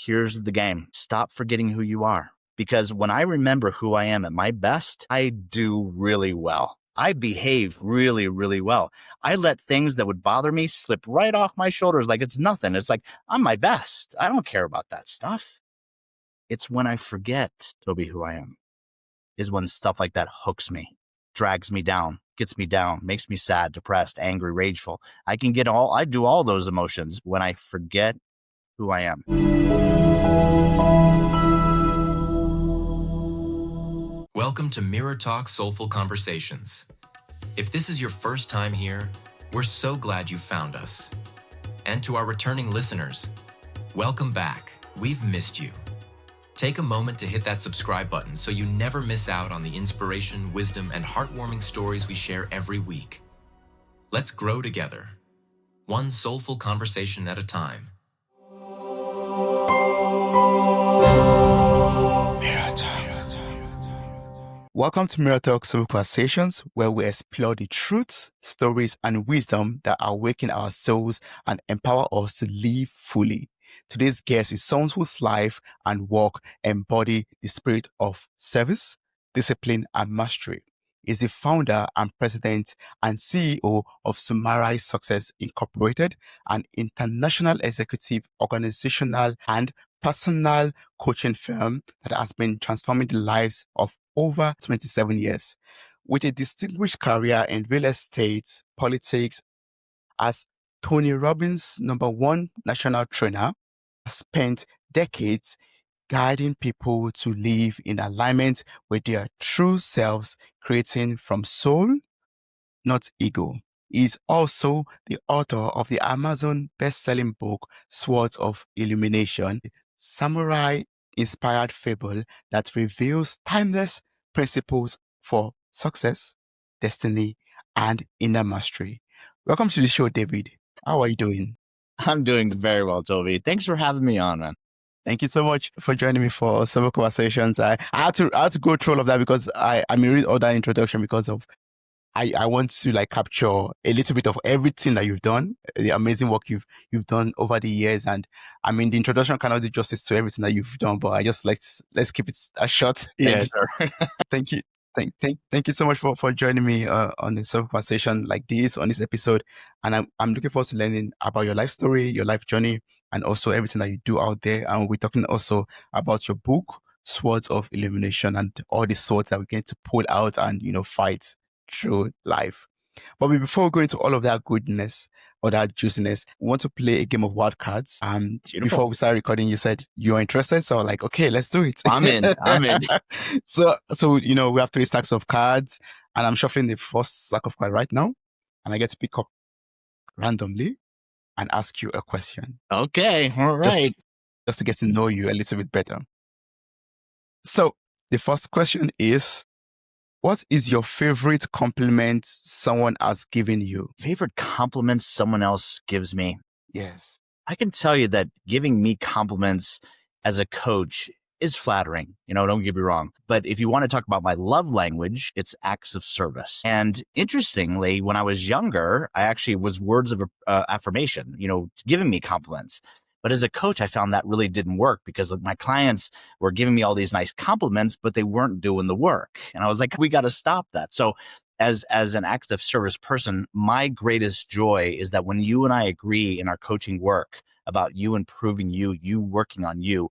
Here's the game. Stop forgetting who you are. Because when I remember who I am at my best, I do really well. I behave really, really well. I let things that would bother me slip right off my shoulders like it's nothing. It's like, I'm my best. I don't care about that stuff. It's when I forget to be who I am, is when stuff like that hooks me, drags me down, gets me down, makes me sad, depressed, angry, rageful. I do all those emotions when I forget who I am. Welcome to Mirror Talk Soulful Conversations. If this is your first time here, we're so glad you found us. And to our returning listeners, welcome back. We've missed you. Take a moment to hit that subscribe button so you never miss out on the inspiration, wisdom, and heartwarming stories we share every week. Let's grow together, one soulful conversation at a time. Mirror Talk. Welcome to Mirror Talk Soulful Conversations, where we explore the truths, stories, and wisdom that awaken our souls and empower us to live fully. Today's guest is someone whose life and work embody the spirit of service, discipline, and mastery. He's the founder and president and CEO of Samurai Success Incorporated, an international executive, organizational, and personal coaching firm that has been transforming the lives of over 27 years. With a distinguished career in real estate, politics, as Tony Robbins' #1 national trainer, has spent decades guiding people to live in alignment with their true selves, creating from soul, not ego. He is also the author of the Amazon best-selling book, Swords of Illumination, a samurai-inspired fable that reveals timeless principles for success, destiny, and inner mastery. Welcome to the show, David. How are you doing? I'm doing very well, Toby. Thanks for having me on, man. Thank you so much for joining me for Soulful Conversations. I had to go through all of that because I read all that introduction because of I want to capture a little bit of everything that you've done, the amazing work you've done over the years. And I mean, the introduction cannot do justice to everything that you've done, but I just let's keep it as short. Yeah, sure. Thank you. Thank you so much for joining me on the Soulful Conversation like this, on this episode. And I'm looking forward to learning about your life story, your life journey, and also everything that you do out there. And we're talking also about your book, Swords of Illumination, and all the swords that we get to pull out and, fight through life. But before we go into all of that goodness or that juiciness, we want to play a game of wild cards. And before we start recording, you said you're interested. So okay, let's do it. I'm in. So, we have 3 stacks of cards and I'm shuffling the first stack of cards right now. And I get to pick up randomly and ask you a question. Okay. All right. Just to get to know you a little bit better. So the first question is, what is your favorite compliment someone has given you? Favorite compliment someone else gives me? Yes. I can tell you that giving me compliments as a coach is flattering. Don't get me wrong. But if you want to talk about my love language, it's acts of service. And interestingly, when I was younger, I actually was words of affirmation, giving me compliments. But as a coach, I found that really didn't work because my clients were giving me all these nice compliments, but they weren't doing the work. And I was like, we got to stop that. So as an act of service person, my greatest joy is that when you and I agree in our coaching work about you improving you working on you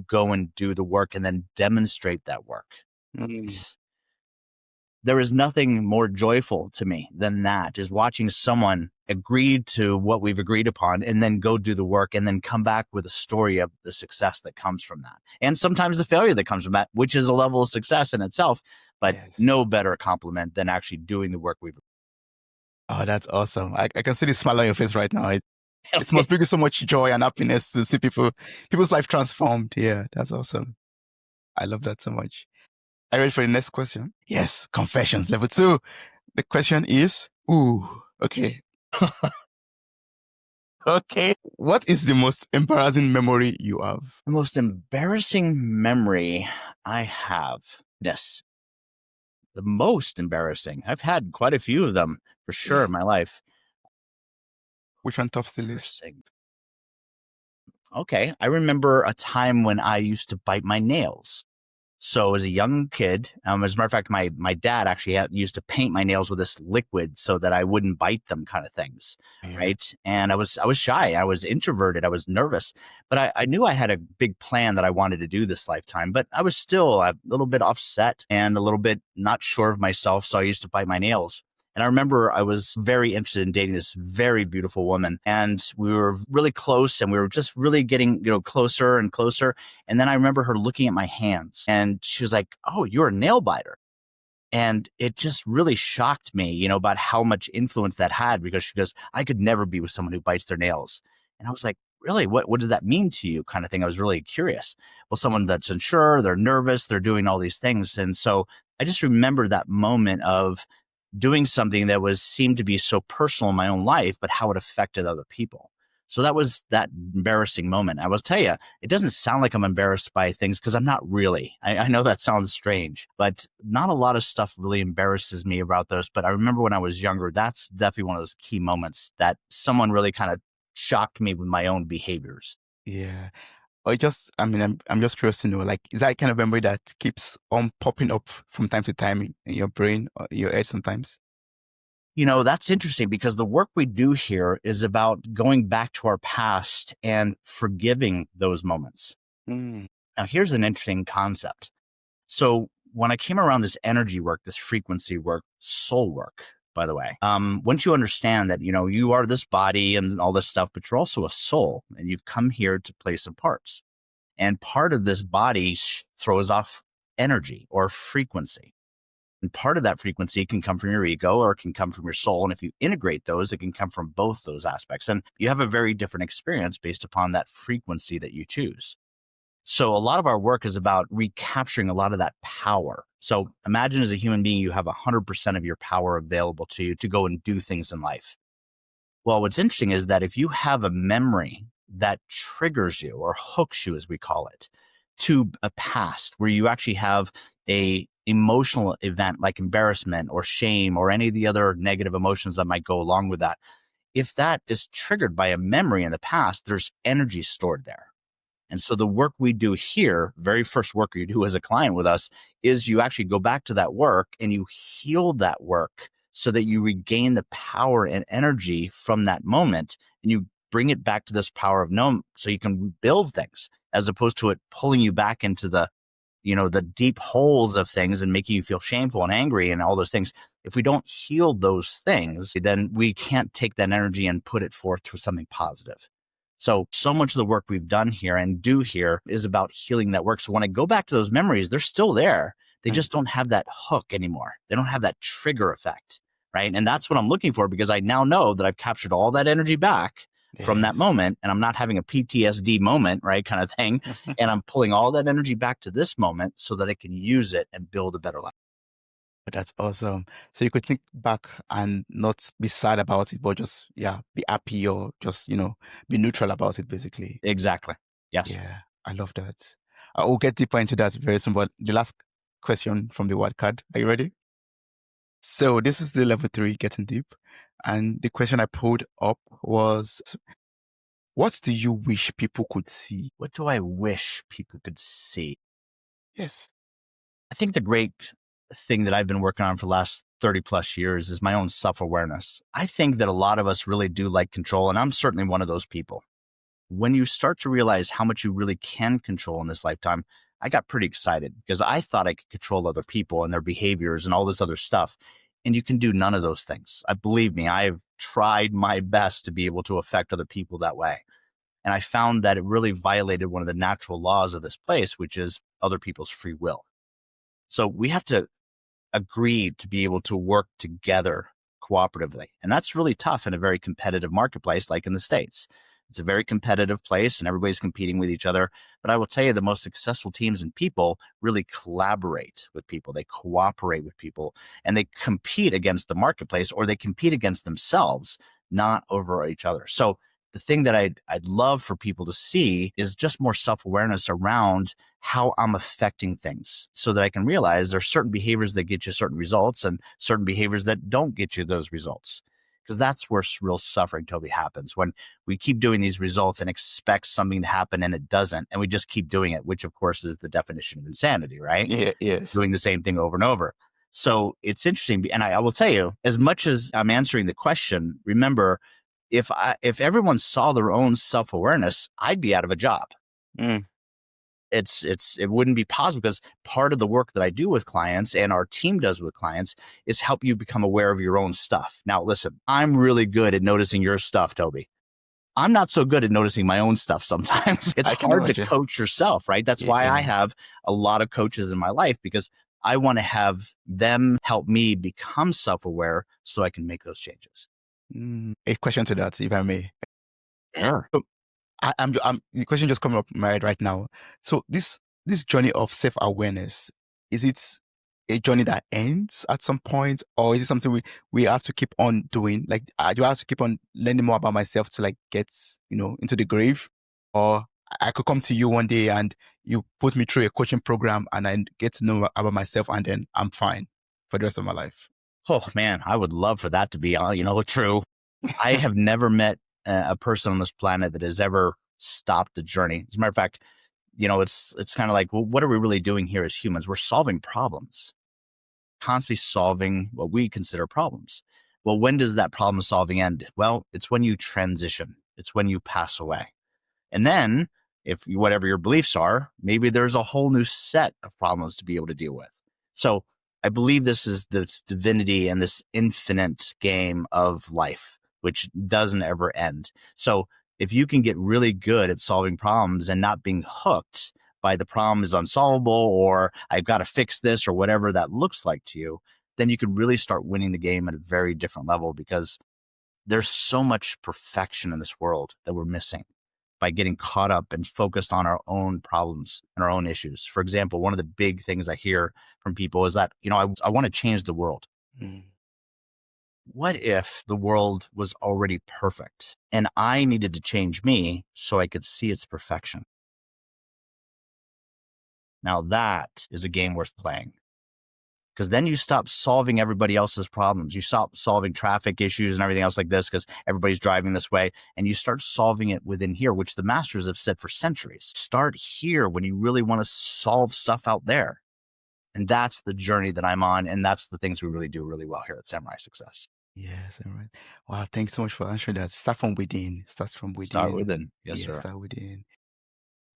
go and do the work and then demonstrate that work. There is nothing more joyful to me than that, is watching someone agree to what we've agreed upon and then go do the work and then come back with a story of the success that comes from that. And sometimes the failure that comes from that, which is a level of success in itself, but no better compliment than actually doing the work we've. Oh, that's awesome. I can see the smile on your face right now. It must bring you so much joy and happiness to see people's life transformed. Yeah, that's awesome. I love that so much. Are you ready for the next question? Yes, confessions, level 2. The question is, okay. Okay. What is the most embarrassing memory you have? The most embarrassing memory I have. Yes. The most embarrassing. I've had quite a few of them for sure in my life. Which one tops the list? Okay. I remember a time when I used to bite my nails. So as a young kid, as a matter of fact, my dad actually used to paint my nails with this liquid so that I wouldn't bite them, kind of things, Yeah. right? And I was shy, I was introverted, I was nervous, but I knew I had a big plan that I wanted to do this lifetime. But I was still a little bit offset and a little bit not sure of myself, so I used to bite my nails. And I remember I was very interested in dating this very beautiful woman, and we were really close, and we were just really getting, closer and closer. And then I remember her looking at my hands, and she was like, "Oh, you're a nail biter." And it just really shocked me, about how much influence that had, because she goes, "I could never be with someone who bites their nails." And I was like, "Really? What does that mean to you?" Kind of thing. I was really curious. Well, someone that's unsure, they're nervous, they're doing all these things. And so I just remember that moment of doing something that seemed to be so personal in my own life, but how it affected other people. So that was that embarrassing moment. I will tell you, it doesn't sound like I'm embarrassed by things, because I'm not really. I know that sounds strange, but not a lot of stuff really embarrasses me about those. But I remember when I was younger, that's definitely one of those key moments that someone really kind of shocked me with my own behaviors. Yeah. Or just, I mean, I'm just curious to know, like, is that kind of memory that keeps on popping up from time to time in your brain or your head sometimes? That's interesting, because the work we do here is about going back to our past and forgiving those moments. Mm. Now, here's an interesting concept. So when I came around this energy work, this frequency work, soul work, by the way, once you understand that, you are this body and all this stuff, but you're also a soul, and you've come here to play some parts. And part of this body throws off energy or frequency. And part of that frequency can come from your ego, or it can come from your soul. And if you integrate those, it can come from both those aspects. And you have a very different experience based upon that frequency that you choose. So a lot of our work is about recapturing a lot of that power. So imagine, as a human being, you have 100% of your power available to you to go and do things in life. Well, what's interesting is that if you have a memory that triggers you, or hooks you, as we call it, to a past where you actually have a emotional event like embarrassment or shame or any of the other negative emotions that might go along with that, if that is triggered by a memory in the past, there's energy stored there. And so the work we do here, very first work you do as a client with us, is you actually go back to that work and you heal that work so that you regain the power and energy from that moment, and you bring it back to this power of no, so you can build things, as opposed to it pulling you back into the deep holes of things and making you feel shameful and angry and all those things. If we don't heal those things, then we can't take that energy and put it forth to something positive. So much of the work we've done here and do here is about healing that work. So when I go back to those memories, they're still there. They just don't have that hook anymore. They don't have that trigger effect, right? And that's what I'm looking for, because I now know that I've captured all that energy back from that Yes. moment, and I'm not having a PTSD moment, right, kind of thing. And I'm pulling all that energy back to this moment so that I can use it and build a better life. That's awesome. So you could think back and not be sad about it, but just, yeah, be happy, or just, be neutral about it, basically. Exactly. Yes. Yeah, I love that. I will get deeper into that very soon. But the last question from the word card. Are you ready? So this is the level 3, getting deep. And the question I pulled up was, what do you wish people could see? What do I wish people could see? Yes. I think the great thing that I've been working on for the last 30 plus years is my own self-awareness. I think that a lot of us really do like control, and I'm certainly one of those people. When you start to realize how much you really can control in this lifetime, I got pretty excited, because I thought I could control other people and their behaviors and all this other stuff. And you can do none of those things. Believe me, I've tried my best to be able to affect other people that way. And I found that it really violated one of the natural laws of this place, which is other people's free will. So we have to agree to be able to work together cooperatively. And that's really tough in a very competitive marketplace like in the States. It's a very competitive place and everybody's competing with each other. But I will tell you, the most successful teams and people really collaborate with people. They cooperate with people, and they compete against the marketplace, or they compete against themselves, not over each other. So the thing that I'd love for people to see is just more self-awareness around how I'm affecting things, so that I can realize there's certain behaviors that get you certain results and certain behaviors that don't get you those results. Because that's where real suffering, Toby, happens, when we keep doing these results and expect something to happen and it doesn't. And we just keep doing it, which of course is the definition of insanity, right? Yeah, yes. Doing the same thing over and over. So it's interesting. And I will tell you, as much as I'm answering the question, remember, if everyone saw their own self-awareness, I'd be out of a job. Mm. It wouldn't be possible, because part of the work that I do with clients and our team does with clients is help you become aware of your own stuff. Now, listen, I'm really good at noticing your stuff, Toby. I'm not so good at noticing my own stuff sometimes. It's hard to coach yourself, right? That's why I have a lot of coaches in my life, because I want to have them help me become self-aware so I can make those changes. A question to that, if I may. Sure. So I'm the question just coming up in my head right now. So this journey of self-awareness, is it a journey that ends at some point, or is it something we have to keep on doing? Like, do I have to keep on learning more about myself to like get, into the grave? Or I could come to you one day and you put me through a coaching program and I get to know about myself, and then I'm fine for the rest of my life? Oh man, I would love for that to be, true. I have never met a person on this planet that has ever stopped the journey. As a matter of fact, it's kind of like, well, what are we really doing here as humans? We're solving problems, constantly solving what we consider problems. Well, when does that problem solving end? Well, it's when you transition. It's when you pass away. And then whatever your beliefs are, maybe there's a whole new set of problems to be able to deal with. So I believe this is this divinity and this infinite game of life, which doesn't ever end. So if you can get really good at solving problems and not being hooked by the problem is unsolvable, or I've got to fix this, or whatever that looks like to you, then you could really start winning the game at a very different level, because there's so much perfection in this world that we're missing by getting caught up and focused on our own problems and our own issues. For example, one of the big things I hear from people is that, I want to change the world. What if the world was already perfect and I needed to change me so I could see its perfection? Now that is a game worth playing, because then you stop solving everybody else's problems. You stop solving traffic issues and everything else like this because everybody's driving this way, and you start solving it within here, which the masters have said for centuries. Start here when you really want to solve stuff out there. And that's the journey that I'm on, and that's the things we really do really well here at Samurai Success. Yes, all right. Wow, thanks so much for answering that. Start from within. Start within. Yes, sir. Start within.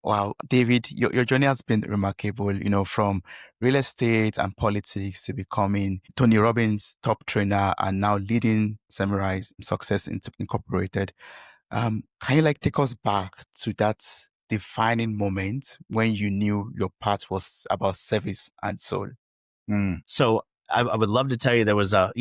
Wow, David, your journey has been remarkable, from real estate and politics to becoming Tony Robbins' top trainer and now leading Samurai Success Incorporated. Can you take us back to that defining moment when you knew your path was about service and soul? So I would love to tell you there was a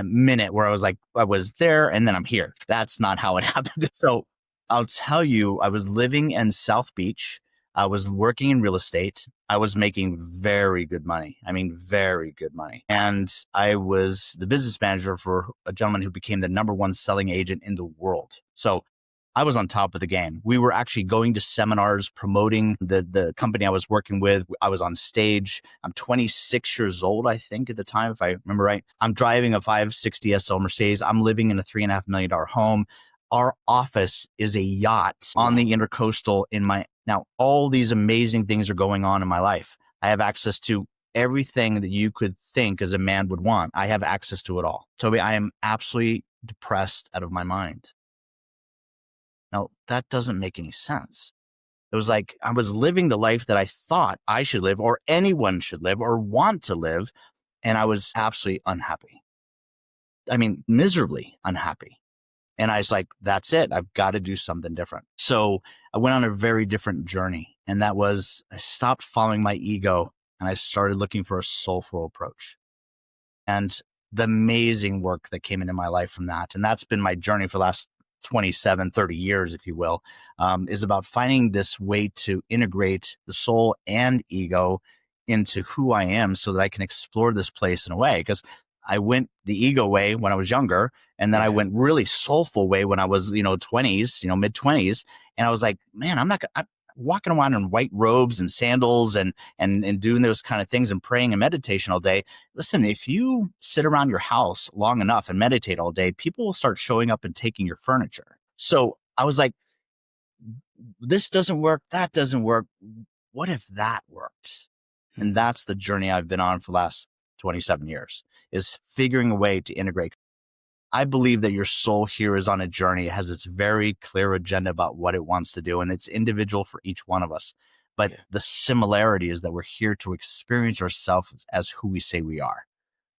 minute where I was like, I was there and then I'm here. That's not how it happened. So I'll tell you, I was living in South Beach. I was working in real estate. I was making very good money. I mean, very good money. And I was the business manager for a gentleman who became the #1 selling agent in the world. So I was on top of the game. We were actually going to seminars promoting the company I was working with. I was on stage. I'm 26 years old, I think, at the time, if I remember right. I'm driving a 560 SL Mercedes. I'm living in a $3.5 million home. Our office is a yacht on the intercoastal now all these amazing things are going on in my life. I have access to everything that you could think as a man would want. I have access to it all. Toby, I am absolutely depressed out of my mind. Now, that doesn't make any sense. It was like I was living the life that I thought I should live, or anyone should live, or want to live, and I was absolutely unhappy. I mean, miserably unhappy. And I was like, that's it. I've got to do something different. So I went on a very different journey. And that was, I stopped following my ego and I started looking for a soulful approach. And the amazing work that came into my life from that, and that's been my journey for the last 27, 30 years, if you will, is about finding this way to integrate the soul and ego into who I am so that I can explore this place in a way. Because I went the ego way when I was younger, and then I went really soulful way when I was, 20s, mid 20s. And I was like, man, walking around in white robes and sandals and doing those kind of things and praying and meditation all day. Listen, if you sit around your house long enough and meditate all day, people will start showing up and taking your furniture. So I was like, this doesn't work. That doesn't work. What if that worked? And that's the journey I've been on for the last 27 years, is figuring a way to integrate. I believe that your soul here is on a journey. It has its very clear agenda about what it wants to do, and it's individual for each one of us. But the similarity is that we're here to experience ourselves as who we say we are.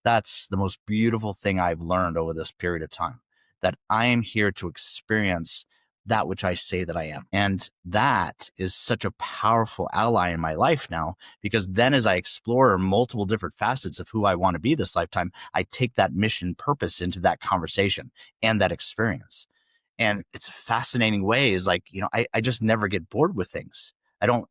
That's the most beautiful thing I've learned over this period of time, that I am here to experience that which I say that I am. And that is such a powerful ally in my life now, because then as I explore multiple different facets of who I want to be this lifetime, I take that mission purpose into that conversation and that experience. And it's a fascinating way, is like, I just never get bored with things. I'm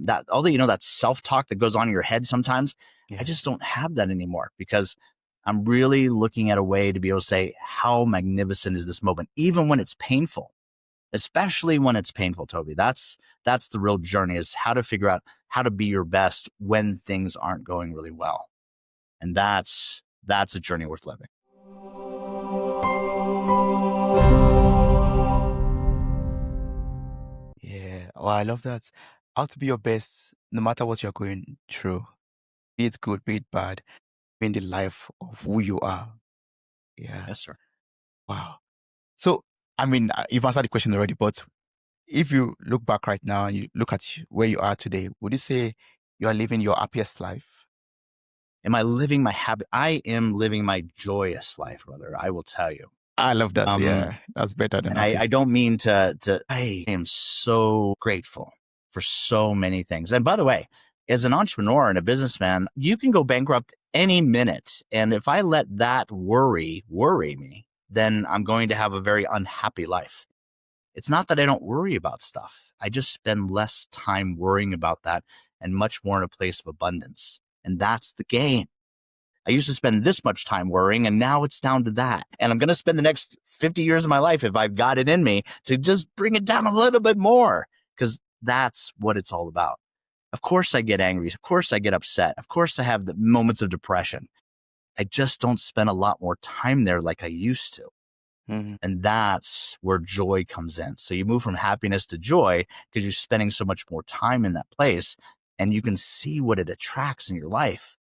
that, although, that self-talk that goes on in your head sometimes, I just don't have that anymore, because I'm really looking at a way to be able to say, how magnificent is this moment, even when it's painful. Especially when it's painful, Toby. That's the real journey, is how to figure out how to be your best when things aren't going really well. And that's a journey worth living. Yeah. Oh, I love that. How to be your best no matter what you're going through. Be it good, be it bad, in the life of who you are. Yeah. Yes, sir. Wow. So, I mean, you've answered the question already, but if you look back right now and you look at where you are today, would you say you are living your happiest life? Am I living my happy? I am living my joyous life, brother. I will tell you. I love that. Yeah, that's better than happy. I don't mean to. I am so grateful for so many things. And by the way, as an entrepreneur and a businessman, you can go bankrupt any minute. And if I let that worry me, then I'm going to have a very unhappy life. It's not that I don't worry about stuff. I just spend less time worrying about that and much more in a place of abundance. And that's the game. I used to spend this much time worrying, and now it's down to that. And I'm going to spend the next 50 years of my life, if I've got it in me, to just bring it down a little bit more, because that's what it's all about. Of course I get angry. Of course I get upset. Of course I have the moments of depression. I just don't spend a lot more time there like I used to. Mm-hmm. And that's where joy comes in. So you move from happiness to joy because you're spending so much more time in that place, and you can see what it attracts in your life.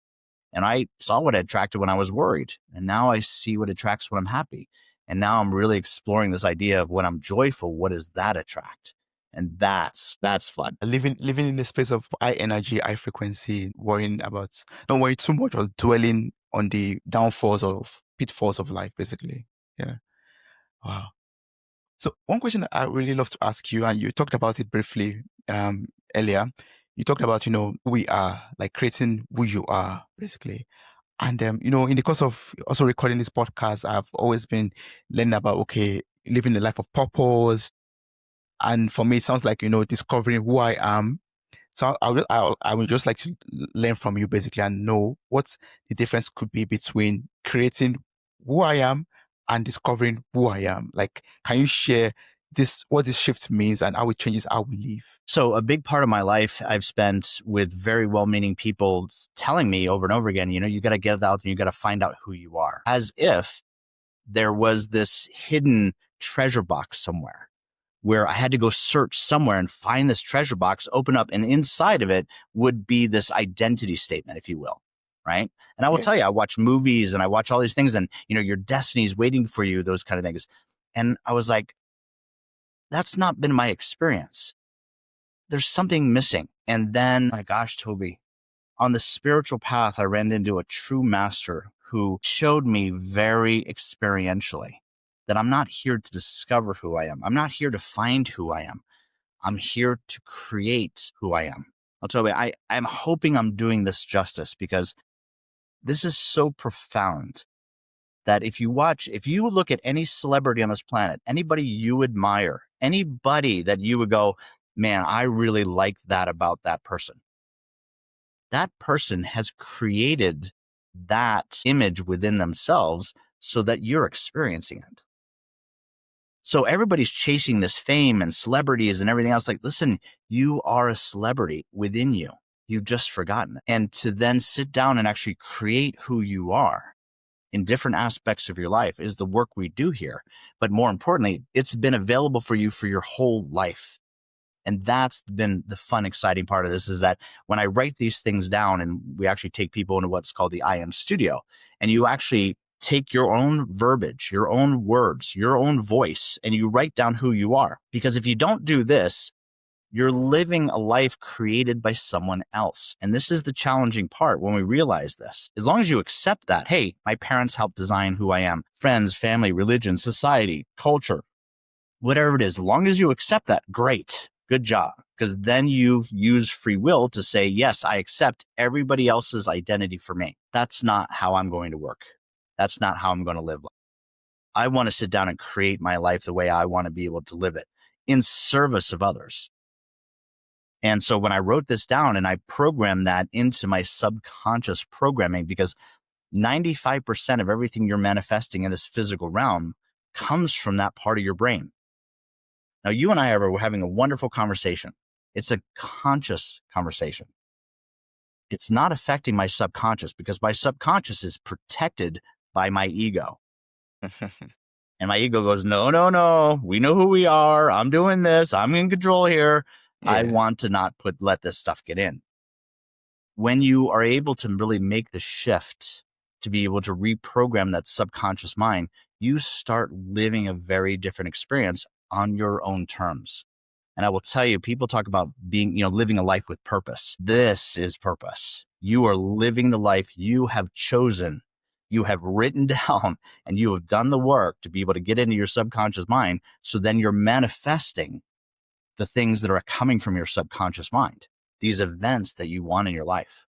And I saw what it attracted when I was worried. And now I see what attracts when I'm happy. And now I'm really exploring this idea of when I'm joyful, what does that attract? And that's fun. Living in a space of high energy, high frequency, don't worry too much or dwelling on the pitfalls of life, basically. Yeah. Wow. So one question that I really love to ask you, and you talked about it briefly earlier, you talked about, who we are, like creating who you are, basically. And, in the course of also recording this podcast, I've always been learning about, living a life of purpose. And for me, it sounds like, discovering who I am. So I would just like to learn from you, basically, and know what the difference could be between creating who I am and discovering who I am. Like, can you share what this shift means and how it changes how we live? So a big part of my life I've spent with very well-meaning people telling me over and over again, you got to get out and you got to find out who you are, as if there was this hidden treasure box somewhere where I had to go search somewhere and find this treasure box, open up, and inside of it would be this identity statement, if you will. Right. And I will tell you, I watch movies and I watch all these things, and, your destiny is waiting for you, those kind of things. And I was like, that's not been my experience. There's something missing. And then, my gosh, Toby, on the spiritual path, I ran into a true master who showed me very experientially that I'm not here to discover who I am. I'm not here to find who I am. I'm here to create who I am. I'll tell you, I'm hoping I'm doing this justice, because this is so profound that if you look at any celebrity on this planet, anybody you admire, anybody that you would go, man, I really like that about that person. That person has created that image within themselves so that you're experiencing it. So everybody's chasing this fame and celebrities and everything else. Like, listen, you are a celebrity within you. You've just forgotten it. And to then sit down and actually create who you are in different aspects of your life is the work we do here. But more importantly, it's been available for you for your whole life. And that's been the fun, exciting part of this, is that when I write these things down and we actually take people into what's called the I Am Studio, and you actually take your own verbiage, your own words, your own voice, and you write down who you are. Because if you don't do this, you're living a life created by someone else. And this is the challenging part when we realize this. As long as you accept that, hey, my parents helped design who I am, friends, family, religion, society, culture, whatever it is, as long as you accept that, great, good job. Because then you've used free will to say, yes, I accept everybody else's identity for me. That's not how I'm going to work. That's not how I'm going to live. I want to sit down and create my life the way I want to be able to live it, in service of others. And so when I wrote this down and I programmed that into my subconscious programming, because 95% of everything you're manifesting in this physical realm comes from that part of your brain. Now, you and I are having a wonderful conversation. It's a conscious conversation. It's not affecting my subconscious, because my subconscious is protected by my ego. And my ego goes, no, no, no. We know who we are. I'm doing this. I'm in control here. Yeah. I want to not let this stuff get in. When you are able to really make the shift to be able to reprogram that subconscious mind, you start living a very different experience on your own terms. And I will tell you, people talk about being, living a life with purpose. This is purpose. You are living the life you have chosen. You have written down and you have done the work to be able to get into your subconscious mind. So then you're manifesting the things that are coming from your subconscious mind, these events that you want in your life.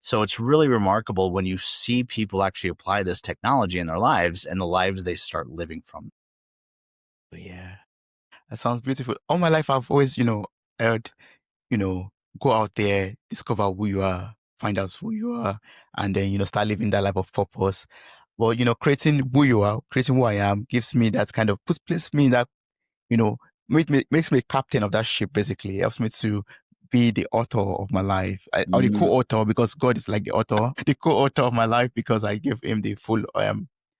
So it's really remarkable when you see people actually apply this technology in their lives and the lives they start living from. Yeah, that sounds beautiful. All my life, I've always, heard, go out there, discover who you are, find out who you are, and then, start living that life of purpose. But, creating who you are, creating who I am, gives me that kind of, puts me in that, makes me captain of that ship, basically. It helps me to be the author of my life, or the co-author, because God is like the author, the co-author of my life, because I give him the full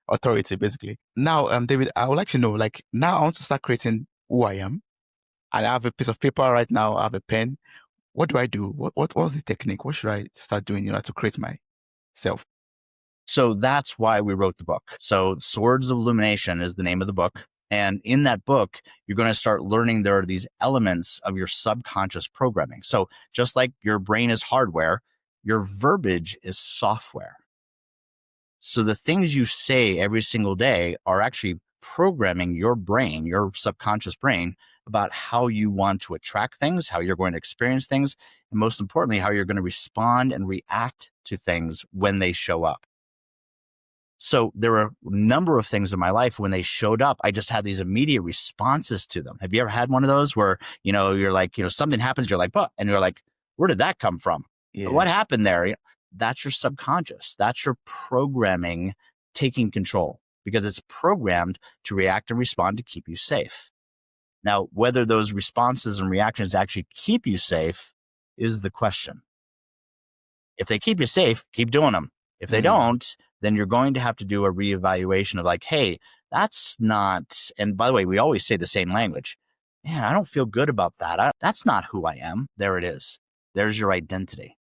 authority, basically. Now, David, I would like to know, now I want to start creating who I am. And I have a piece of paper right now, I have a pen. What do I do? What's the technique? What should I start doing, to create myself? So that's why we wrote the book. So Swords of Illumination is the name of the book. And in that book, you're going to start learning there are these elements of your subconscious programming. So just like your brain is hardware, your verbiage is software. So the things you say every single day are actually programming your brain, your subconscious brain, about how you want to attract things, how you're going to experience things, and most importantly, how you're going to respond and react to things when they show up. So there were a number of things in my life when they showed up, I just had these immediate responses to them. Have you ever had one of those where, you're like, something happens, you're like, what? And you're like, where did that come from? Yeah. What happened there? That's your subconscious. That's your programming taking control, because it's programmed to react and respond to keep you safe. Now, whether those responses and reactions actually keep you safe is the question. If they keep you safe, keep doing them. If they don't, then you're going to have to do a reevaluation of like, hey, that's not, and by the way, we always say the same language. Man, I don't feel good about that. That's not who I am. There it is. There's your identity.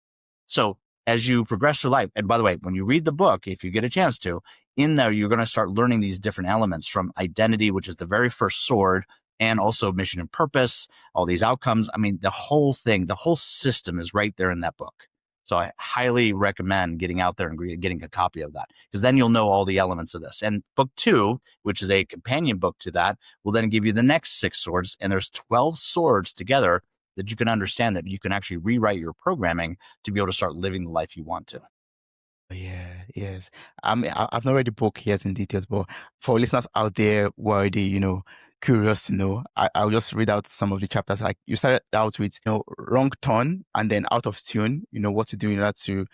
So as you progress through life, and by the way, when you read the book, if you get a chance to, in there, you're going to start learning these different elements from identity, which is the very first sword, and also mission and purpose, all these outcomes. I mean, the whole thing, the whole system is right there in that book. So I highly recommend getting out there and getting a copy of that, because then you'll know all the elements of this. And book 2, which is a companion book to that, will then give you the next 6 swords. And there's 12 swords together that you can understand that you can actually rewrite your programming to be able to start living the life you want to. Yeah, yes. I've not read the book yet in details, but for listeners out there who are already, curious to know, I'll just read out some of the chapters. Like you started out with, wrong turn and then out of tune, what to do in order to,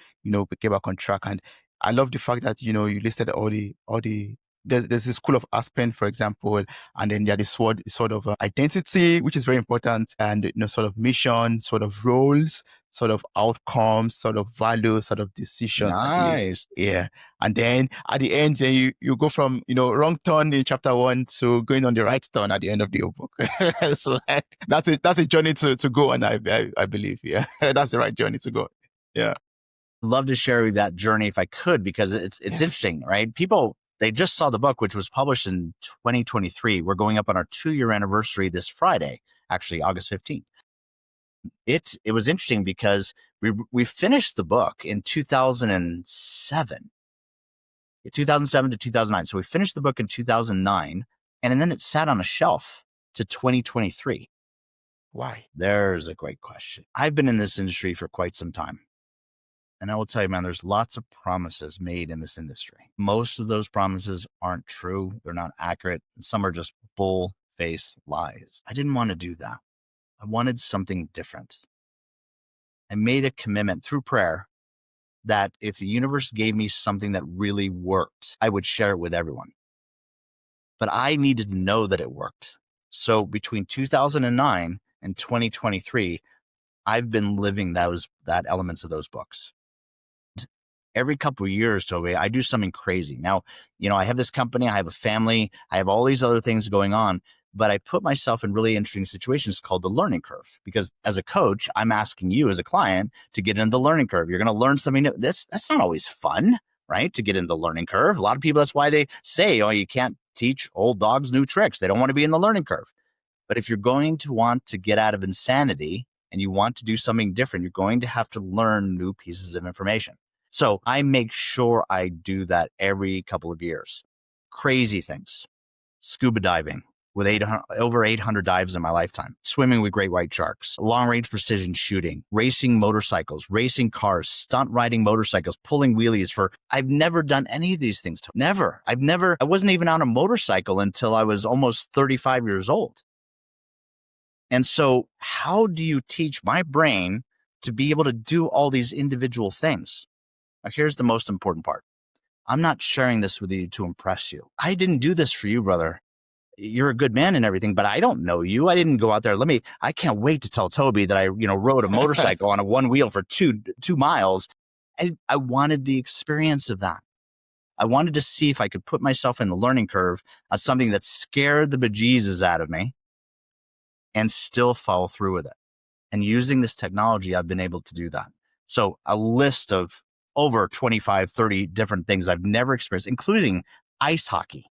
get back on track. And I love the fact that, you listed all the there's the school of Aspen, for example, and then the sort of identity, which is very important, and sort of mission, sort of roles, sort of outcomes, sort of values, sort of decisions, I believe. Nice. Yeah. And then at the end, then you go from, wrong turn in chapter 1 to going on the right turn at the end of the book. So that's a journey to go on, I believe. Yeah. That's the right journey to go. Yeah. Love to share that journey if I could, because it's Yes. interesting, right? People, they just saw the book, which was published in 2023. We're going up on our 2-year anniversary this Friday, actually August 15th. It was interesting because we finished the book in 2007 to 2009. So we finished the book in 2009, and then it sat on a shelf to 2023. Why? There's a great question. I've been in this industry for quite some time. And I will tell you, man, there's lots of promises made in this industry. Most of those promises aren't true. They're not accurate. And some are just bull-faced lies. I didn't want to do that. I wanted something different. I made a commitment through prayer that if the universe gave me something that really worked, I would share it with everyone. But I needed to know that it worked. So between 2009 and 2023, I've been living that elements of those books. Every couple of years, Toby, I do something crazy. Now, I have this company, I have a family, I have all these other things going on, but I put myself in really interesting situations called the learning curve, because as a coach, I'm asking you as a client to get into the learning curve. You're going to learn something new. That's not always fun, right? To get into the learning curve. A lot of people, that's why they say, you can't teach old dogs new tricks. They don't want to be in the learning curve. But if you're going to want to get out of insanity and you want to do something different, you're going to have to learn new pieces of information. So I make sure I do that every couple of years. Crazy things. Scuba diving with over 800 dives in my lifetime. Swimming with great white sharks. Long-range precision shooting. Racing motorcycles. Racing cars. Stunt riding motorcycles. Pulling wheelies I've never done any of these things. Never. I wasn't even on a motorcycle until I was almost 35 years old. And so how do you teach my brain to be able to do all these individual things? Now, here's the most important part. I'm not sharing this with you to impress you. I didn't do this for you, brother. You're a good man and everything, but I don't know you. I didn't go out there. I can't wait to tell Toby that I, rode a motorcycle on a one wheel for two miles. I wanted the experience of that. I wanted to see if I could put myself in the learning curve of something that scared the bejesus out of me and still follow through with it. And using this technology, I've been able to do that. So a list of over 25, 30 different things I've never experienced, including ice hockey.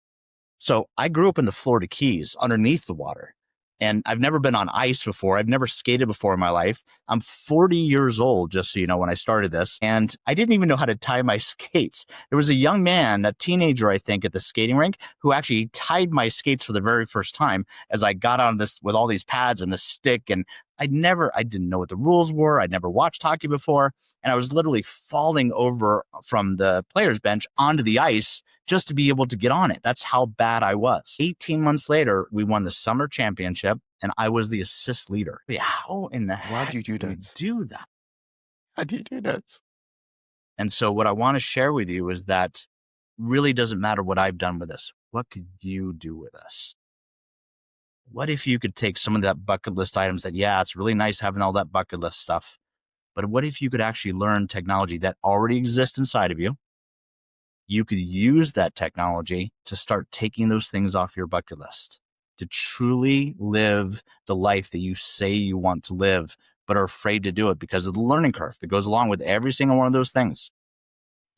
So I grew up in the Florida Keys underneath the water, and I've never been on ice before. I've never skated before in my life. I'm 40 years old, just so you know, when I started this, and I didn't even know how to tie my skates. There was a young man, a teenager, I think, at the skating rink who actually tied my skates for the very first time as I got on this with all these pads and the stick. And I didn't know what the rules were. I'd never watched hockey before. And I was literally falling over from the player's bench onto the ice just to be able to get on it. That's how bad I was. 18 months later, we won the summer championship and I was the assist leader. Yeah, how in the heck do you do do we that? do that? How do you do that? And so what I want to share with you is that really doesn't matter what I've done with this. What could you do with this? What if you could take some of that bucket list items that, yeah, it's really nice having all that bucket list stuff, but what if you could actually learn technology that already exists inside of you? You could use that technology to start taking those things off your bucket list, to truly live the life that you say you want to live, but are afraid to do it because of the learning curve that goes along with every single one of those things.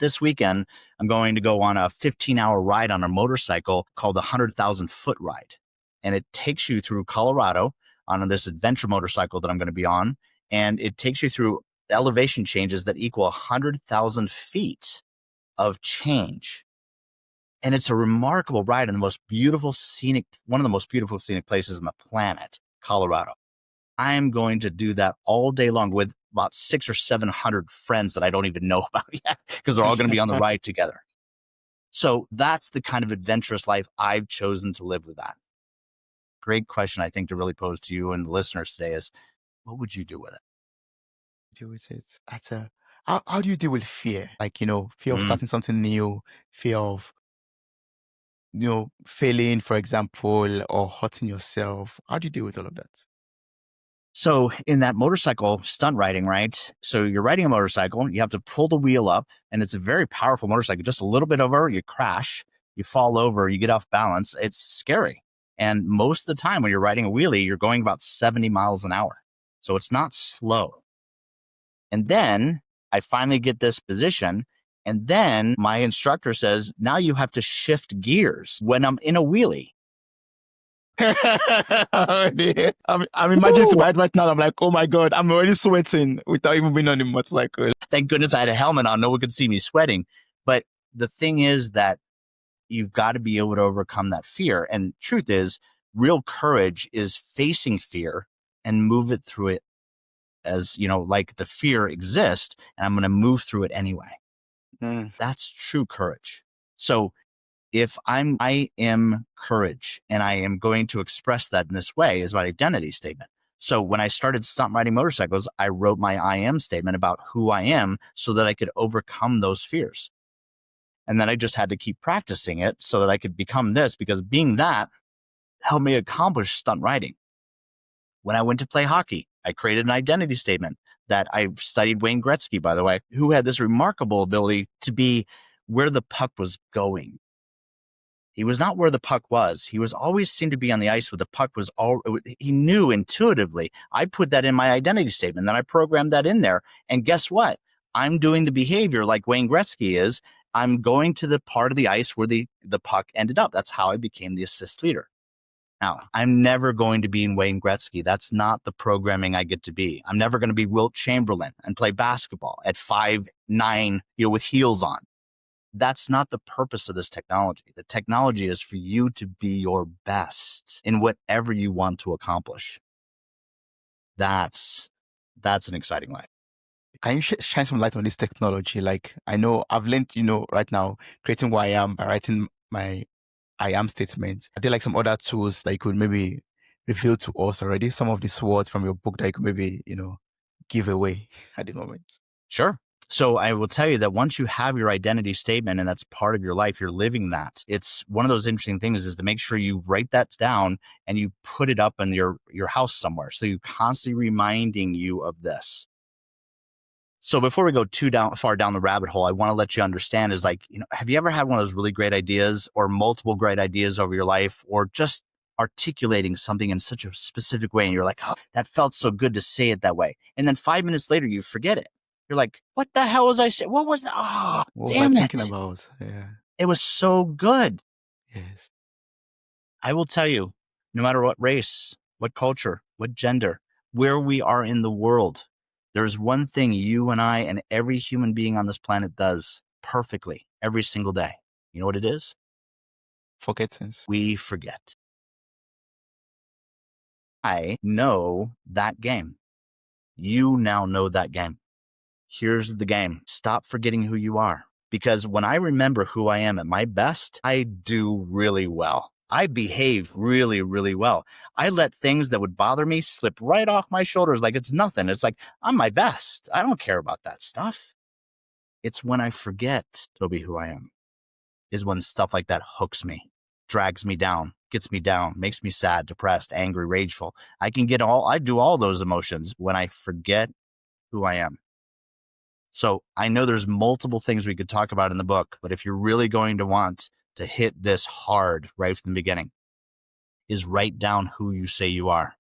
This weekend, I'm going to go on a 15-hour ride on a motorcycle called the 100,000 foot ride. And it takes you through Colorado on this adventure motorcycle that I'm going to be on. And it takes you through elevation changes that equal 100,000 feet of change. And it's a remarkable ride in one of the most beautiful scenic places on the planet, Colorado. I am going to do that all day long with about 600 or 700 friends that I don't even know about yet, because they're all going to be on the ride together. So that's the kind of adventurous life I've chosen to live with that. Great question, I think, to really pose to you and the listeners today is, what would you do with it? Deal with it. How do you deal with fear? Like, fear of starting something new, fear of failing, for example, or hurting yourself? How do you deal with all of that? So in that motorcycle stunt riding, right? So you're riding a motorcycle, you have to pull the wheel up, and it's a very powerful motorcycle. Just a little bit over, you crash, you fall over, you get off balance. It's scary. And most of the time when you're riding a wheelie, you're going about 70 miles an hour. So it's not slow. And then I finally get this position. And then my instructor says, now you have to shift gears when I'm in a wheelie. I'm imagining right now. I'm like, oh my God, I'm already sweating without even being on the motorcycle. Thank goodness I had a helmet on. No one could see me sweating. But the thing is that you've got to be able to overcome that fear. And truth is, real courage is facing fear and move it through it as, like the fear exists, and I'm going to move through it anyway. That's true courage. So if I am courage, and I am going to express that in this way as my identity statement. So when I started stunt riding motorcycles, I wrote my I am statement about who I am so that I could overcome those fears. And then I just had to keep practicing it so that I could become this, because being that helped me accomplish stunt riding. When I went to play hockey, I created an identity statement that I studied Wayne Gretzky, by the way, who had this remarkable ability to be where the puck was going. He was not where the puck was. He was always seemed to be on the ice where the puck was. He knew intuitively. I put that in my identity statement. Then I programmed that in there. And guess what? I'm doing the behavior like Wayne Gretzky is. I'm going to the part of the ice where the puck ended up. That's how I became the assist leader. Now, I'm never going to be in Wayne Gretzky. That's not the programming I get to be. I'm never going to be Wilt Chamberlain and play basketball at 5'9", with heels on. That's not the purpose of this technology. The technology is for you to be your best in whatever you want to accomplish. That's an exciting life. Can you shine some light on this technology? Like, I know I've learned, right now, creating who I am by writing my I am statements. Are there like some other tools that you could maybe reveal to us already? Some of these words from your book that you could maybe, give away at the moment? Sure. So I will tell you that once you have your identity statement and that's part of your life, you're living that. It's one of those interesting things is to make sure you write that down and you put it up in your house somewhere. So you're constantly reminding you of this. So before we go too far down the rabbit hole, I want to let you understand is like, have you ever had one of those really great ideas or multiple great ideas over your life, or just articulating something in such a specific way? And you're like, oh, that felt so good to say it that way. And then 5 minutes later, you forget it. You're like, what the hell was I saying? What was that? Oh, what damn was I it. thinking about? Yeah. It was so good. Yes. I will tell you, no matter what race, what culture, what gender, where we are in the world, there's one thing you and I and every human being on this planet does perfectly every single day. You know what it is? Forgetting. We forget. I know that game. You now know that game. Here's the game. Stop forgetting who you are. Because when I remember who I am at my best, I do really well. I behave really, really well. I let things that would bother me slip right off my shoulders like it's nothing. It's like, I'm my best. I don't care about that stuff. It's when I forget to be who I am, is when stuff like that hooks me, drags me down, gets me down, makes me sad, depressed, angry, rageful. I do all those emotions when I forget who I am. So I know there's multiple things we could talk about in the book, but if you're really going to want to hit this hard right from the beginning, is write down who you say you are.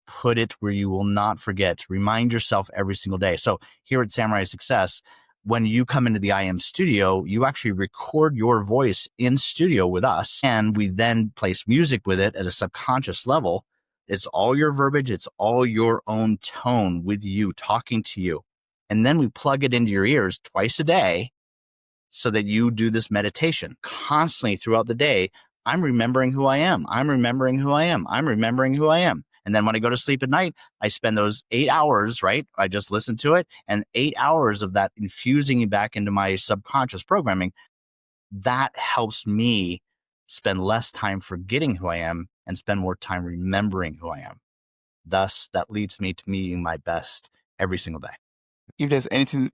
Put it where you will not forget. Remind yourself every single day. So here at Samurai Success, when you come into the I Am studio, you actually record your voice in studio with us, and we then place music with it at a subconscious level. It's all your verbiage. It's all your own tone with you, talking to you. And then we plug it into your ears twice a day so that you do this meditation constantly throughout the day. I'm remembering who I am. I'm remembering who I am. I'm remembering who I am. And then when I go to sleep at night, I spend those 8 hours, right? I just listen to it, and 8 hours of that infusing back into my subconscious programming. That helps me spend less time forgetting who I am and spend more time remembering who I am. Thus, that leads me to being my best every single day. If there's anything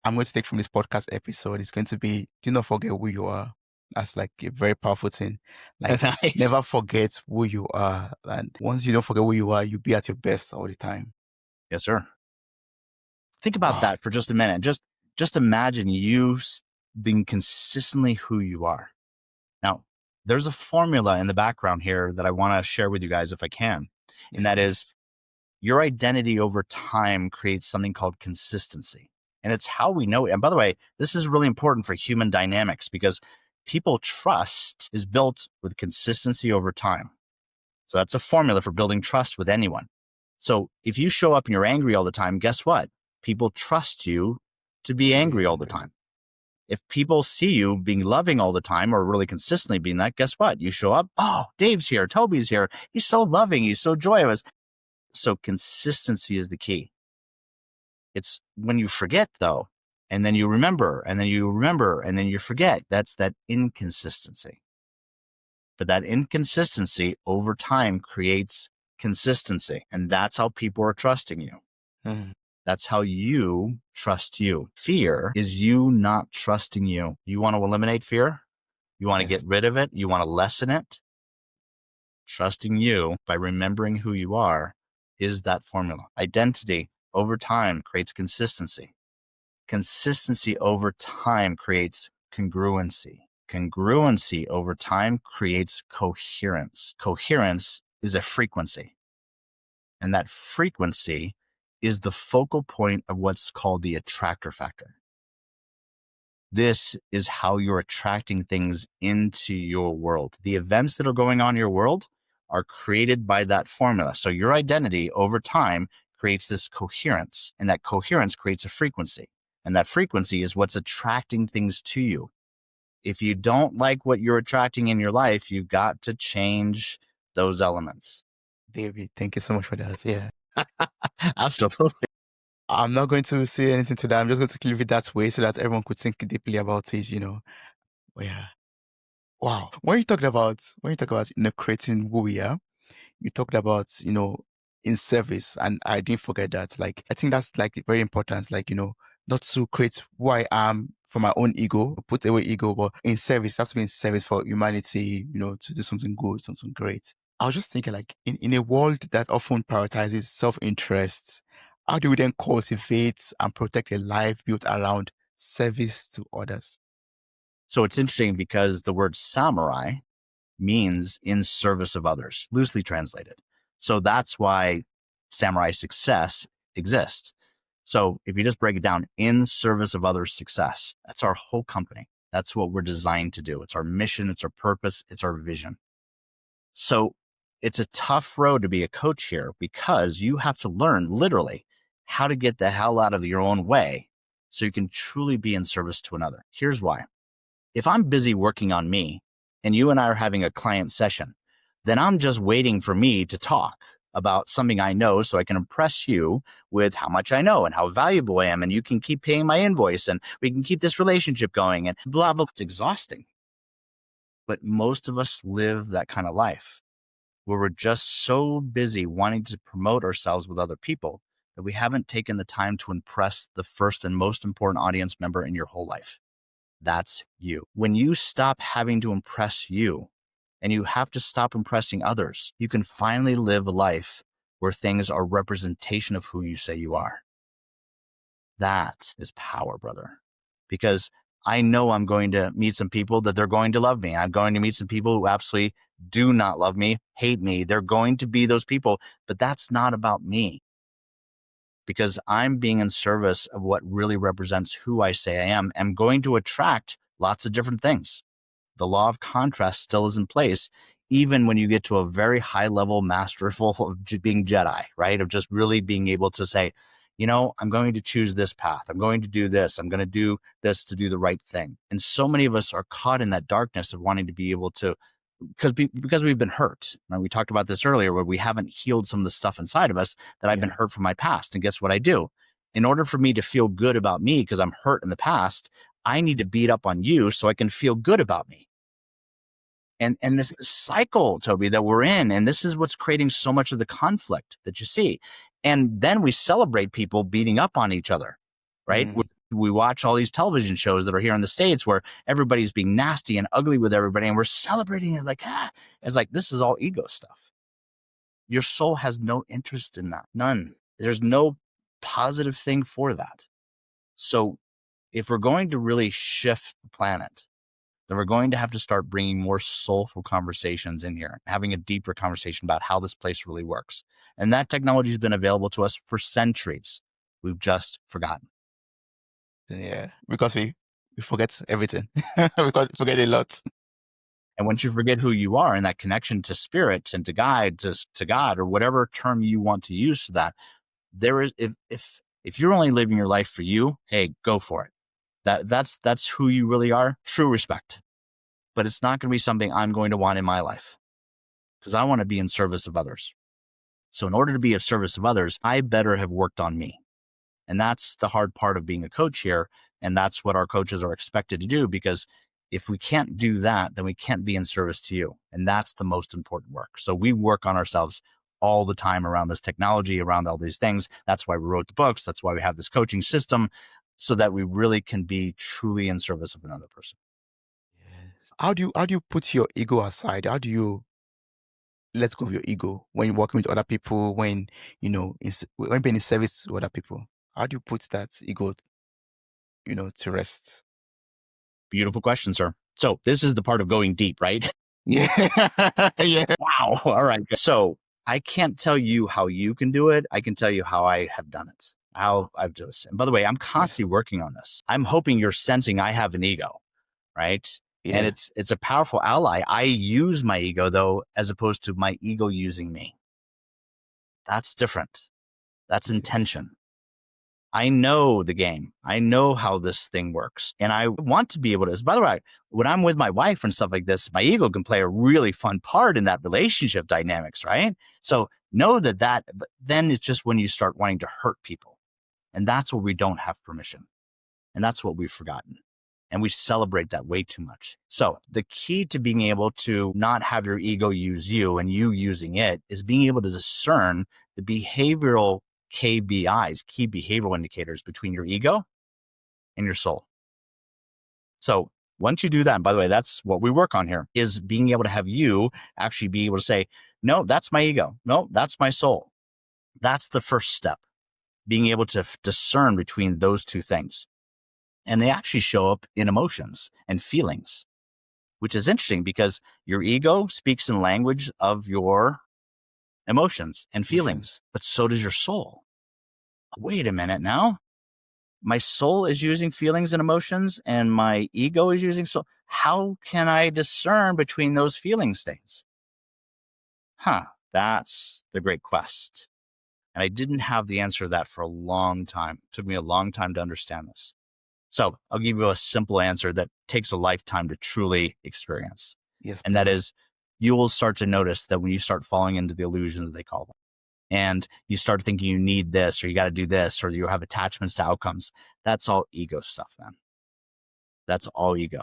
I'm going to take from this podcast episode, it's going to be, do not forget who you are. That's like a very powerful thing. Like Nice. never forget who you are. And once you don't forget who you are, you'll be at your best all the time. Yes, sir. Think about Wow. that for just a minute. Just imagine you being consistently who you are. Now, there's a formula in the background here that I want to share with you guys if I can. Yes, And that please. is your identity over time creates something called consistency. And it's how we know it. And by the way, this is really important for human dynamics because people trust is built with consistency over time. So that's a formula for building trust with anyone. So if you show up and you're angry all the time, guess what? People trust you to be angry all the time. If people see you being loving all the time or really consistently being that, guess what? You show up, oh, Dave's here, Toby's here. He's so loving. He's so joyous. So consistency is the key. It's when you forget though, and then you remember, and then you remember, and then you forget. That's that inconsistency. But that inconsistency over time creates consistency. And that's how people are trusting you. Mm. That's how you trust you. Fear is you not trusting you. You want to eliminate fear? You want to get rid of it? You want to lessen it? Trusting you by remembering who you are is that formula. Identity over time creates consistency. Consistency over time creates congruency. Congruency over time creates coherence. Coherence is a frequency. And that frequency is the focal point of what's called the attractor factor. This is how you're attracting things into your world. The events that are going on in your world are created by that formula. So your identity over time creates this coherence, and that coherence creates a frequency. And that frequency is what's attracting things to you. If you don't like what you're attracting in your life, you've got to change those elements. David, thank you so much for that. Yeah. Absolutely. I'm not going to say anything to that. I'm just going to leave it that way so that everyone could think deeply about it, But yeah. Wow. When you talk about, creating who we are, you talked about, in service. And I didn't forget that. Like, I think that's like very important. Like, not to create who I am for my own ego, put away ego, but in service, that's to be in service for humanity, to do something good, something great. I was just thinking, like, in a world that often prioritizes self-interest, how do we then cultivate and protect a life built around service to others? So it's interesting because the word samurai means in service of others, loosely translated. So that's why samurai success exists. So if you just break it down, in service of others' success, that's our whole company. That's what we're designed to do. It's our mission, it's our purpose, it's our vision. So it's a tough road to be a coach here because you have to learn literally how to get the hell out of your own way so you can truly be in service to another. Here's why. If I'm busy working on me and you and I are having a client session, then I'm just waiting for me to talk about something I know so I can impress you with how much I know and how valuable I am. And you can keep paying my invoice and we can keep this relationship going and blah, blah. It's exhausting. But most of us live that kind of life where we're just so busy wanting to promote ourselves with other people that we haven't taken the time to impress the first and most important audience member in your whole life. That's you. When you stop having to impress you and you have to stop impressing others, you can finally live a life where things are representation of who you say you are. That is power, brother. Because I know I'm going to meet some people that they're going to love me. I'm going to meet some people who absolutely do not love me, hate me. They're going to be those people, but that's not about me. Because I'm being in service of what really represents who I say I am. I'm going to attract lots of different things. The law of contrast still is in place, even when you get to a very high level masterful of being Jedi, right? Of just really being able to say, I'm going to choose this path. I'm going to do this. I'm going to do this to do the right thing. And so many of us are caught in that darkness of wanting to be able to, because we've been hurt. Right? We talked about this earlier where we haven't healed some of the stuff inside of us that I've been hurt from my past. And guess what I do? In order for me to feel good about me because I'm hurt in the past, I need to beat up on you so I can feel good about me. And this cycle, Toby, that we're in, and this is what's creating so much of the conflict that you see. And then we celebrate people beating up on each other, right? We watch all these television shows that are here in the States where everybody's being nasty and ugly with everybody, and we're celebrating it like, it's like, this is all ego stuff. Your soul has no interest in that. None. There's no positive thing for that. So if we're going to really shift the planet, then we're going to have to start bringing more soulful conversations in here, having a deeper conversation about how this place really works. And that technology has been available to us for centuries. We've just forgotten. Yeah, because we forget everything. We forget a lot. And once you forget who you are and that connection to spirit and to guide, to God, or whatever term you want to use for that, there is, if you're only living your life for you, hey, go for it. That's who you really are. True respect. But it's not going to be something I'm going to want in my life, because I want to be in service of others. So in order to be of service of others, I better have worked on me. And that's the hard part of being a coach here. And that's what our coaches are expected to do, because if we can't do that, then we can't be in service to you. And that's the most important work. So we work on ourselves all the time around this technology, around all these things. That's why we wrote the books. That's why we have this coaching system, so that we really can be truly in service of another person. Yes. How do you put your ego aside? How do you let go of your ego when you're working with other people, when when being in service to other people? How do you put that ego, to rest? Beautiful question, sir. So this is the part of going deep, right? Yeah. Yeah. Wow. All right. So I can't tell you how you can do it. I can tell you how I have done it, how I've just, and by the way, I'm constantly working on this. I'm hoping you're sensing I have an ego, right? Yeah. And it's a powerful ally. I use my ego, though, as opposed to my ego using me. That's different. That's intention. I know the game. I know how this thing works. And I want to be able to, by the way, when I'm with my wife and stuff like this, my ego can play a really fun part in that relationship dynamics, right? So know that, but then it's just when you start wanting to hurt people. And that's where we don't have permission. And that's what we've forgotten. And we celebrate that way too much. So the key to being able to not have your ego use you and you using it is being able to discern the behavioral KBIs, key behavioral indicators, between your ego and your soul. So once you do that, and by the way, that's what we work on here, is being able to have you actually be able to say, no, that's my ego. No, that's my soul. That's the first step, being able to discern between those two things. And they actually show up in emotions and feelings, which is interesting because your ego speaks in language of your emotions and feelings, but so does your soul. Wait a minute now. My soul is using feelings and emotions and my ego is using soul. How can I discern between those feeling states? That's the great quest. And I didn't have the answer to that for a long time. It took me a long time to understand this. So I'll give you a simple answer that takes a lifetime to truly experience. Yes. And that is, you will start to notice that when you start falling into the illusions, they call them, and you start thinking you need this, or you got to do this, or you have attachments to outcomes, that's all ego stuff, man. That's all ego.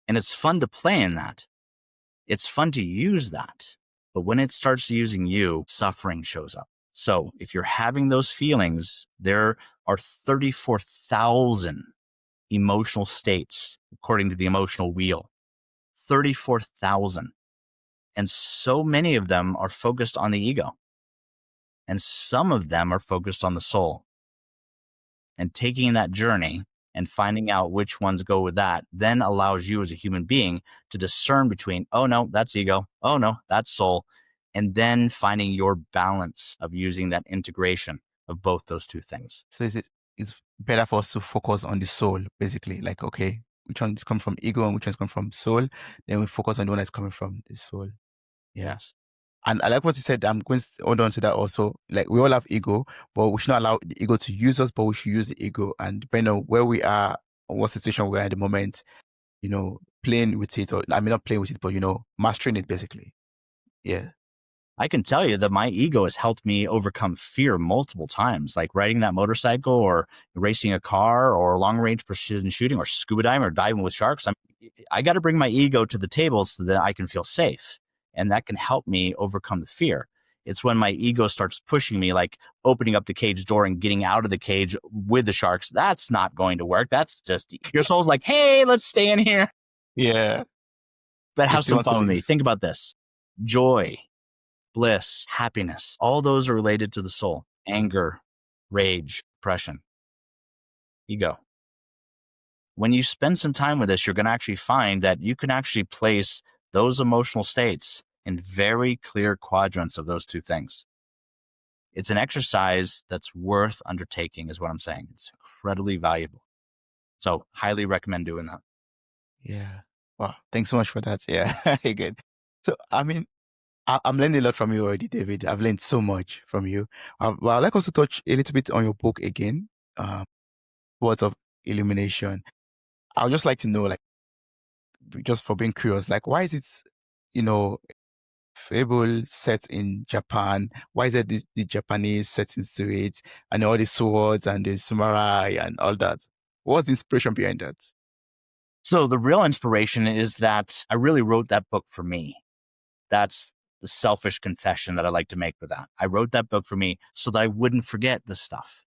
And it's fun to play in that. It's fun to use that. But when it starts using you, suffering shows up. So if you're having those feelings, there are 34,000 emotional states, according to the emotional wheel. 34,000. And so many of them are focused on the ego. And some of them are focused on the soul. And taking that journey and finding out which ones go with that then allows you as a human being to discern between, oh no, that's ego. Oh no, that's soul. And then finding your balance of using that integration of both those two things. So it's better for us to focus on the soul, basically. Like, okay, which one is coming from ego and which one is coming from soul? Then we focus on the one that's coming from the soul. Yes. And I like what you said. I'm going to hold on to that also. Like, we all have ego, but we should not allow the ego to use us, but we should use the ego. And depending on where we are, or what situation we're at the moment, playing with it, or I mean, not playing with it, but, mastering it, basically. Yeah. I can tell you that my ego has helped me overcome fear multiple times, like riding that motorcycle or racing a car or long range precision shooting or scuba diving or diving with sharks. I got to bring my ego to the table so that I can feel safe. And that can help me overcome the fear. It's when my ego starts pushing me, like opening up the cage door and getting out of the cage with the sharks. That's not going to work. That's just your soul's like, hey, let's stay in here. Yeah. But You have still some want to fun with me. live. Think about this. Joy, bliss, happiness, all those are related to the soul. Anger, rage, depression, ego. When you spend some time with this, you're going to actually find that you can actually place those emotional states in very clear quadrants of those two things. It's an exercise that's worth undertaking, is what I'm saying. It's incredibly valuable. So highly recommend doing that. Yeah. Wow. Thanks so much for that. Yeah. Good. So, I mean, I'm learning a lot from you already, David. I've learned so much from you. Well, I'd like us to touch a little bit on your book again, Swords of Illumination. I would just like to know, like, just for being curious, like, why is it, fable set in Japan? Why is it the Japanese settings to it, and all the swords and the samurai and all that? What's the inspiration behind that? So the real inspiration is that I really wrote that book for me. That's the selfish confession that I like to make with that. I wrote that book for me so that I wouldn't forget this stuff.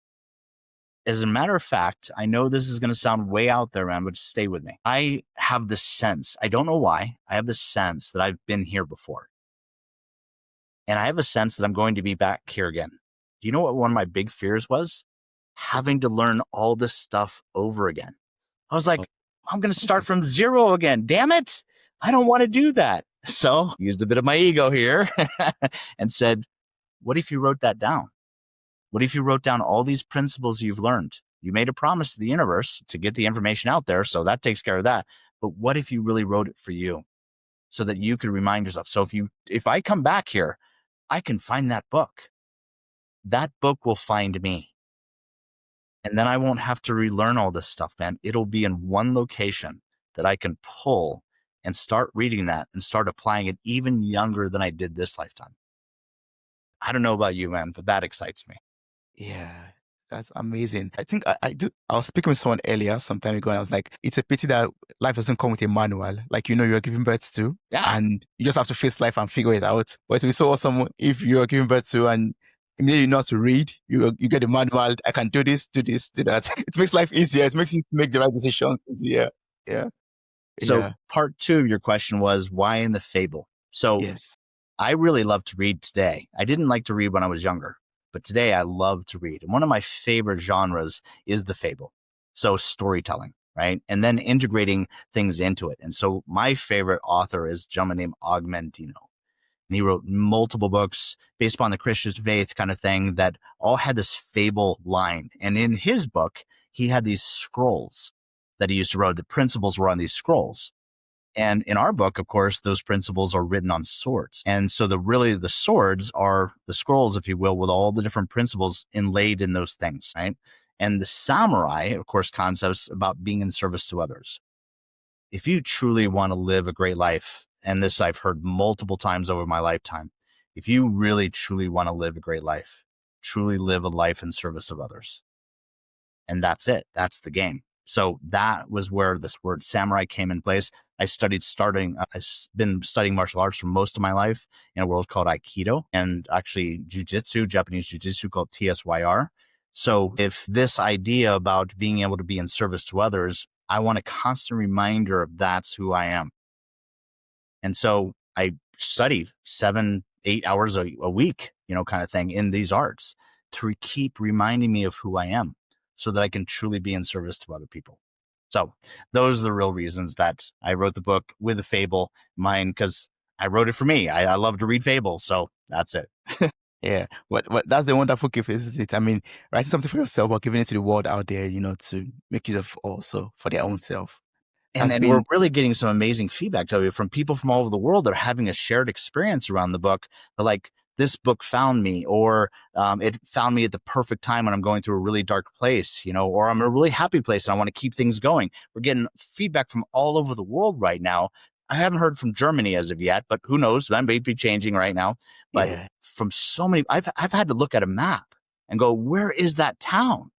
As a matter of fact, I know this is going to sound way out there, man, but stay with me. I have this sense, I don't know why, I have this sense that I've been here before. And I have a sense that I'm going to be back here again. Do you know what one of my big fears was? Having to learn all this stuff over again. I was like, I'm going to start from zero again. Damn it. I don't want to do that. So used a bit of my ego here and said, what if you wrote that down? What if you wrote down all these principles you've learned? You made a promise to the universe to get the information out there, so that takes care of that. But what if you really wrote it for you so that you could remind yourself? So if I come back here, I can find that book. That book will find me. And then I won't have to relearn all this stuff, man. It'll be in one location that I can pull and start reading that and start applying it even younger than I did this lifetime. I don't know about you, man, but that excites me. Yeah, that's amazing. I think I do. I was speaking with someone earlier some time ago, and I was like, it's a pity that life doesn't come with a manual. Like, you're giving birth to, and you just have to face life and figure it out. But it would be so awesome if you're giving birth to and immediately you know how to read, you get a manual. I can do this, do that. It makes life easier. It makes you make the right decisions easier. Yeah. So part 2 of your question was why in the fable? So yes. I really love to read today. I didn't like to read when I was younger, but today I love to read. And one of my favorite genres is the fable. So storytelling, right? And then integrating things into it. And so my favorite author is a gentleman named Augmentino. And he wrote multiple books based upon the Christian faith kind of thing that all had this fable line. And in his book, he had these scrolls that he used to write. The principles were on these scrolls. And in our book, of course, those principles are written on swords. And so the swords are the scrolls, if you will, with all the different principles inlaid in those things, right? And the samurai, of course, concepts about being in service to others. If you truly want to live a great life, and this I've heard multiple times over my lifetime, if you really, truly want to live a great life, truly live a life in service of others. And that's it. That's the game. So that was where this word samurai came in place. I've been studying martial arts for most of my life in a world called Aikido and actually jujitsu, Japanese jujitsu called TSYR. So if this idea about being able to be in service to others, I want a constant reminder of that's who I am. And so I study 7-8 hours a week, kind of thing in these arts to keep reminding me of who I am so that I can truly be in service to other people. So those are the real reasons that I wrote the book with a fable mine, because I wrote it for me. I love to read fables. So that's it. Yeah, but that's the wonderful gift, isn't it? I mean, writing something for yourself or giving it to the world out there, to make use of also for their own self. And we're really getting some amazing feedback, Toby, from people from all over the world that are having a shared experience around the book. They're like, this book found me, or it found me at the perfect time when I'm going through a really dark place, or I'm in a really happy place and I want to keep things going. We're getting feedback from all over the world right now. I haven't heard from Germany as of yet, but who knows? That may be changing right now. But from so many, I've had to look at a map and go, where is that town?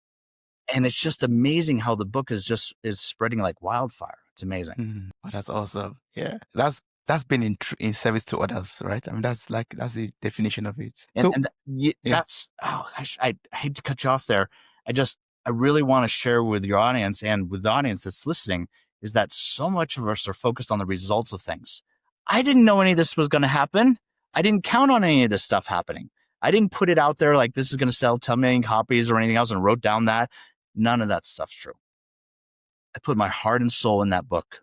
And it's just amazing how the book is spreading like wildfire. It's amazing. Oh, that's awesome. Yeah, that's that's been in service to others, right? I mean, that's the definition of it. And, So yeah, that's, oh gosh, I hate to cut you off there. I really want to share with your audience and with the audience that's listening is that so much of us are focused on the results of things. I didn't know any of this was going to happen. I didn't count on any of this stuff happening. I didn't put it out there like this is going to sell 10 million copies or anything else and wrote down that. None of that stuff's true. I put my heart and soul in that book.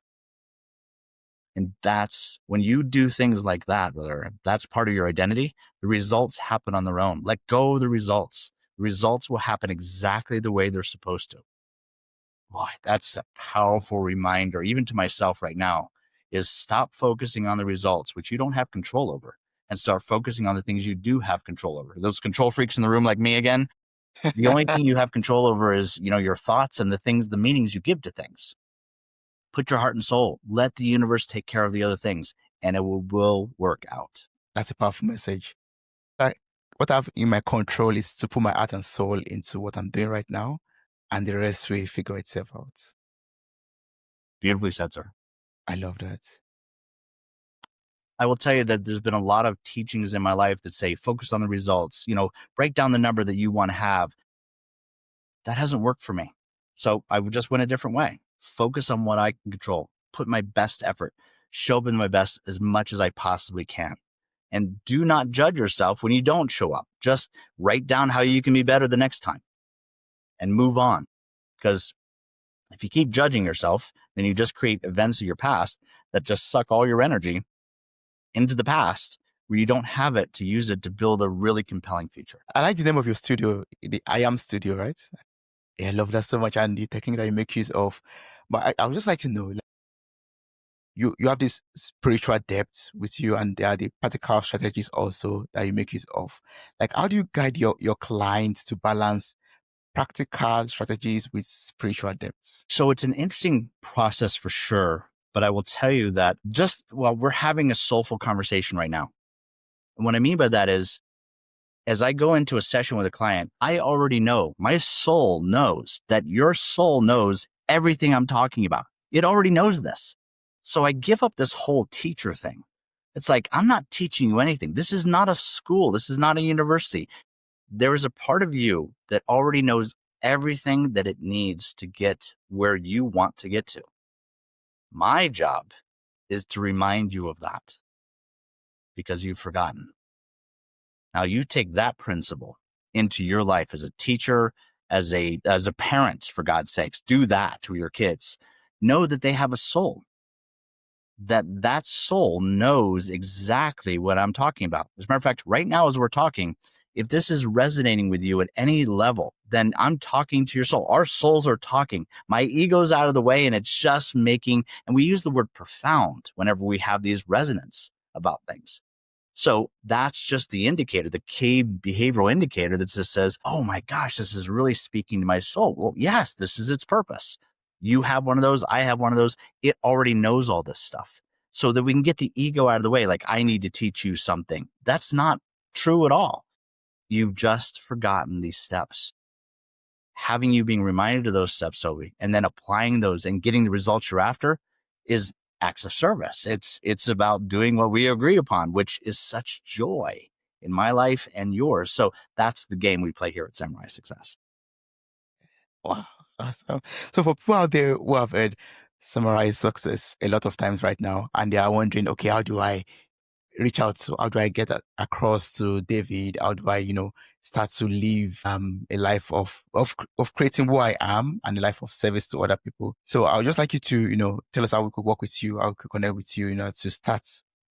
And that's when you do things like that, brother, that's part of your identity. The results happen on their own. Let go of the results. The results will happen exactly the way they're supposed to. Boy, that's a powerful reminder, even to myself right now, is stop focusing on the results, which you don't have control over, and start focusing on the things you do have control over. Those control freaks in the room like me again, the only thing you have control over is, your thoughts and the meanings you give to things. Put your heart and soul. Let the universe take care of the other things, and it will work out. that's a powerful message. What I have in my control is to put my heart and soul into what I'm doing right now, and the rest will figure itself out. Beautifully said, sir. I love that. I will tell you that there's been a lot of teachings in my life that say, focus on the results, break down the number that you want to have. That hasn't worked for me. So I just went a different way. Focus on what I can control, put my best effort, show up in my best as much as I possibly can. And do not judge yourself when you don't show up. Just write down how you can be better the next time and move on. Because if you keep judging yourself, then you just create events of your past that just suck all your energy into the past where you don't have it to use it to build a really compelling future. I like the name of your studio, the I Am Studio, right? Yeah, I love that so much, and the technique that you make use of. But I would just like to know, you have this spiritual depth with you, and there are the practical strategies also that you make use of. Like, how do you guide your clients to balance practical strategies with spiritual depth? So it's an interesting process for sure, but I will tell you that we're having a soulful conversation right now. And what I mean by that is, as I go into a session with a client, I already know, my soul knows that your soul knows everything I'm talking about. It already knows this. So I give up this whole teacher thing. It's like, I'm not teaching you anything. This is not a school. This is not a university. There is a part of you that already knows everything that it needs to get where you want to get to. My job is to remind you of that because you've forgotten. Now you take that principle into your life as a teacher, as a parent, for God's sakes. Do that to your kids. Know that they have a soul. That soul knows exactly what I'm talking about. As a matter of fact, right now as we're talking, if this is resonating with you at any level, then I'm talking to your soul. Our souls are talking. My ego's out of the way, and it's just making, and we use the word profound whenever we have these resonance about things. So that's just the indicator, the key behavioral indicator that just says, oh my gosh, this is really speaking to my soul. Well, yes, this is its purpose. You have one of those. I have one of those. It already knows all this stuff so that we can get the ego out of the way. Like, I need to teach you something. That's not true at all. You've just forgotten these steps. Having you being reminded of those steps, Toby, and then applying those and getting the results you're after is acts of service. It's about doing what we agree upon, which is such joy in my life and yours. So that's the game we play here at Samurai Success. Wow, awesome. So for people out there who have heard Samurai Success a lot of times right now, and they are wondering, okay, how do I reach out to, how do I get across to David? How do I, start to live a life of creating who I am and a life of service to other people? So I would just like you to, tell us how we could work with you, how we could connect with you, to start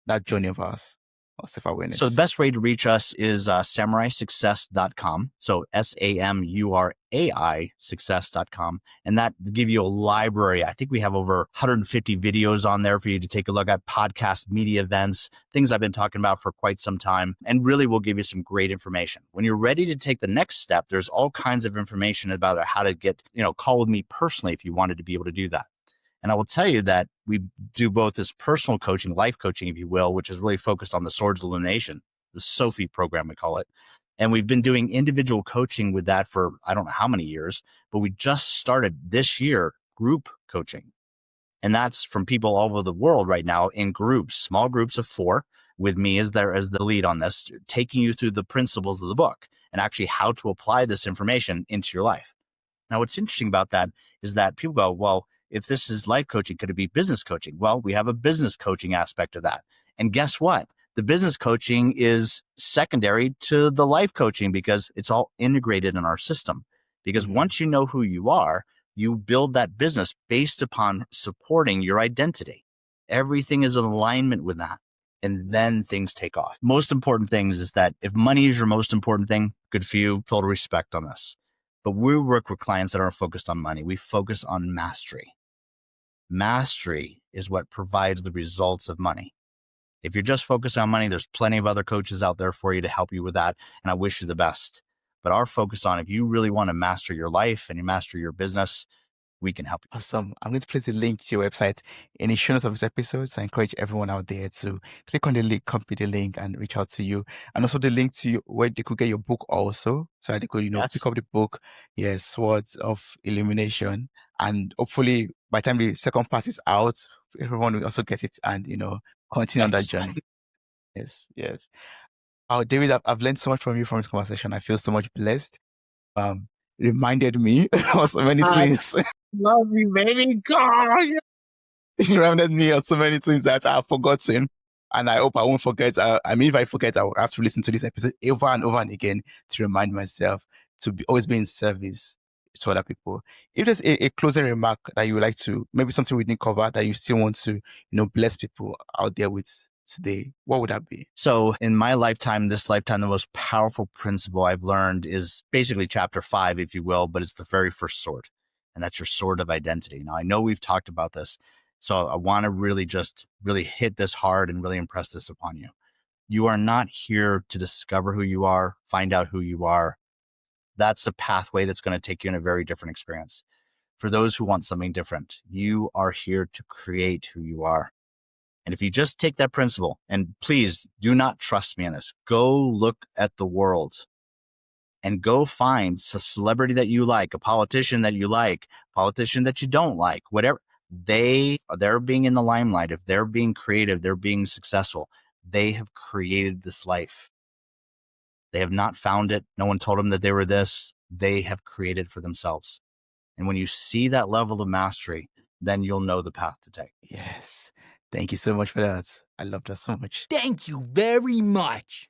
that journey of ours of self-awareness. So the best way to reach us is samuraisuccess.com. So SAMURAI success.com. And that give you a library. I think we have over 150 videos on there for you to take a look at, podcast, media events, things I've been talking about for quite some time, and really will give you some great information. When you're ready to take the next step, there's all kinds of information about how to get, call with me personally if you wanted to be able to do that. And I will tell you that we do both this personal coaching, life coaching, if you will, which is really focused on the Swords of Illumination, the Sophie program, we call it. And we've been doing individual coaching with that for I don't know how many years, but we just started this year group coaching. And that's from people all over the world right now in groups, small groups of 4, with me as the lead on this, taking you through the principles of the book and actually how to apply this information into your life. Now, what's interesting about that is that people go, well, if this is life coaching, could it be business coaching? Well, we have a business coaching aspect of that. And guess what? The business coaching is secondary to the life coaching because it's all integrated in our system. Because once you know who you are, you build that business based upon supporting your identity. Everything is in alignment with that. And then things take off. Most important things is that if money is your most important thing, good for you, total respect on this. But we work with clients that aren't focused on money. We focus on mastery. Mastery is what provides the results of money. If you're just focused on money, there's plenty of other coaches out there for you to help you with that. And I wish you the best. But our focus on, if you really want to master your life and you master your business, we can help you. Awesome. I'm going to place a link to your website in the show notes of this episode. So I encourage everyone out there to click on the link, copy the link, and reach out to you. And also the link to you where they could get your book also. So they could, pick up the book. Yes, Swords of Illumination. And hopefully by the time the second part is out, everyone will also get it and, continue on that journey. Yes. Oh, David, I've learned so much from you from this conversation. I feel so much blessed. Reminded me of so many things. Love you, baby. God. It reminded me of so many things that I've forgotten. And I hope I won't forget. If I forget, I'll have to listen to this episode over and over and again to remind myself to always be in service to other people. If there's a closing remark that you would like to, maybe something we didn't cover that you still want to, bless people out there with today, what would that be? So in my lifetime, the most powerful principle I've learned is basically chapter 5, if you will, but it's the very first sword. And that's your sword of identity. Now, I know we've talked about this, so I want to really hit this hard and really impress this upon you. You are not here to discover who you are, find out who you are. That's a pathway that's going to take you in a very different experience. For those who want something different, you are here to create who you are. And if you just take that principle, and please do not trust me on this, go look at the world and go find a celebrity that you like, a politician that you like, a politician that you don't like, whatever. They're being in the limelight. If they're being creative, they're being successful. They have created this life. They have not found it. No one told them that they were this. They have created for themselves. And when you see that level of mastery, then you'll know the path to take. Yes. Thank you so much for that. I love that so much. Thank you very much.